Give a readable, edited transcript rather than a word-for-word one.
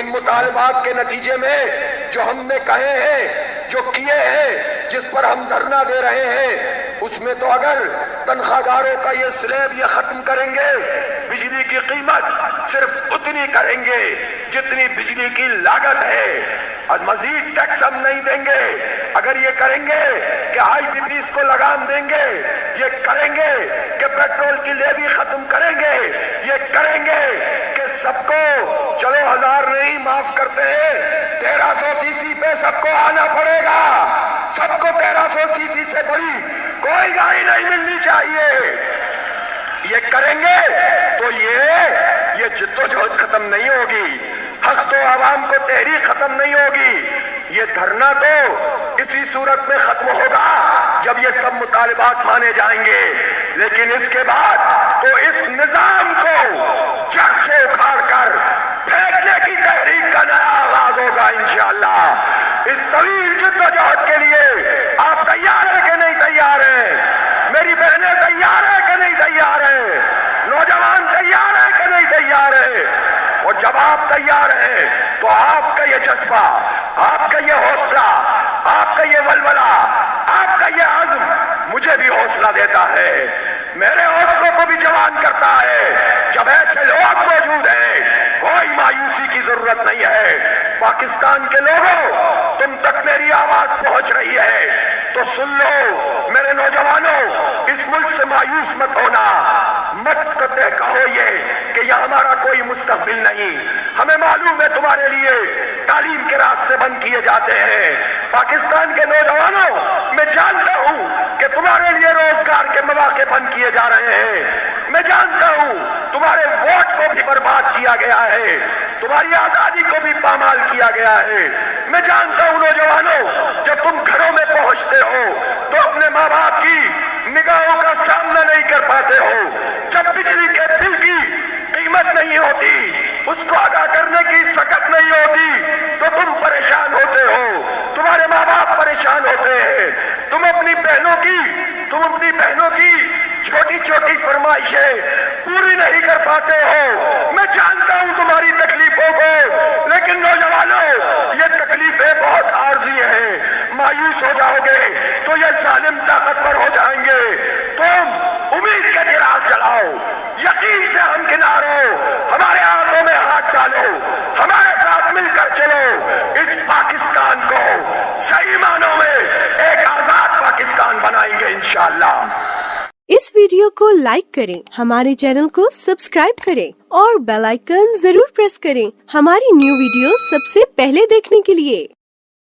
ان मुतालबात के नतीजे में जो हमने कहे हैं, जो किए हैं, जिस पर हम धरना दे रहे हैं, उसमें तो अगर तनख्वाहदारों का ये स्लैब ये खत्म करेंगे, बिजली की कीमत सिर्फ उतनी करेंगे जितनी बिजली की लागत है, और मजीद टैक्स हम नहीं देंगे। अगर ये करेंगे कि IPPs को लगाम देंगे, ये करेंगे कि पेट्रोल की लेवी खत्म करेंगे, ये करेंगे कि सबको चलो 1000 नहीं माफ करते हैं, 1300 सीसी पे सबको आना पड़ेगा, सबको 1300 सीसी से बड़ी कोई गाड़ी नहीं मिलनी चाहिए। ये करेंगे तो ये जिद्दोजहद खत्म नहीं होगी, हक तो आवाम को तहरीक खत्म नहीं होगी। ये धरना तो इसी सूरत में खत्म होगा जब ये सब मुतालिबात माने जाएंगे, लेकिन इसके बाद तो इस निजाम को जड़ से उखाड़ कर फेंकने की तहरीक का नया आगाज होगा इंशाअल्लाह। इस तवील जिद्दोजहद के लिए आप तैयार हैं कि नहीं तैयार हैं? मेरी बहनें तैयार हैं कि नहीं तैयार हैं? नौजवान तैयार हैं कि नहीं तैयार हैं? और जब आप तैयार हैं तो आपका ये जज्बा, आपका ये हौसला, आपका ये वलवला, आपका ये आज़्म मुझे भी हौसला देता है, मेरे हौसलों को भी जवान करता है। जब ऐसे लोग मौजूद हैं, कोई मायूसी की जरूरत नहीं है। पाकिस्तान के लोगों, तुम तक मेरी आवाज पहुंच रही है तो सुन लो मेरे नौजवानों, इस मुल्क से मायूस मत होना, मत कते कहो ये कि यह हमारा कोई मुस्तकबिल नहीं। हमें मालूम है तुम्हारे लिए तालीम के रास्ते बंद किए जाते हैं। पाकिस्तान के नौजवानों, मैं जानता हूं कि तुम्हारे लिए रोजगार के मौके बंद किए जा रहे हैं। मैं जानता हूं तुम्हारे वोट को भी बर्बाद किया गया है, तुम्हारी आजादी को भी पामाल किया गया है। मैं जानता हूं नौजवानों, जब तुम घरों में पहुंचते हो तो अपने माँ बाप की निगाहों का सामना नहीं कर पाते हो। जब बिजली के बिल की कीमत नहीं होती, उसको अदा करने की सकत नहीं होती तो तुम परेशान होते हो, तुम्हारे माँ बाप परेशान होते हैं। तुम अपनी बहनों की छोटी छोटी फरमाइशें पूरी नहीं कर पाते हो। मैं जानता हूं तुम्हारी तकलीफों को, लेकिन नौजवानों, ये तकलीफें बहुत आर्जी हैं। मायूस हो जाओगे तो ये जालिम ताकतवर हो जाएंगे। तुम उम्मीद का चिराग जलाओ, यकीन से हमकिनार हो, हमारे हाथों में हाथ डालो, हमारे साथ मिलकर चलो। इस पाकिस्तान को सही मानों में एक आजाद पाकिस्तान बनाएंगे इंशाअल्लाह। इस वीडियो को लाइक करें, हमारे चैनल को सब्सक्राइब करें और बेल आइकन जरूर प्रेस करें हमारी न्यू वीडियो सबसे पहले देखने के लिए।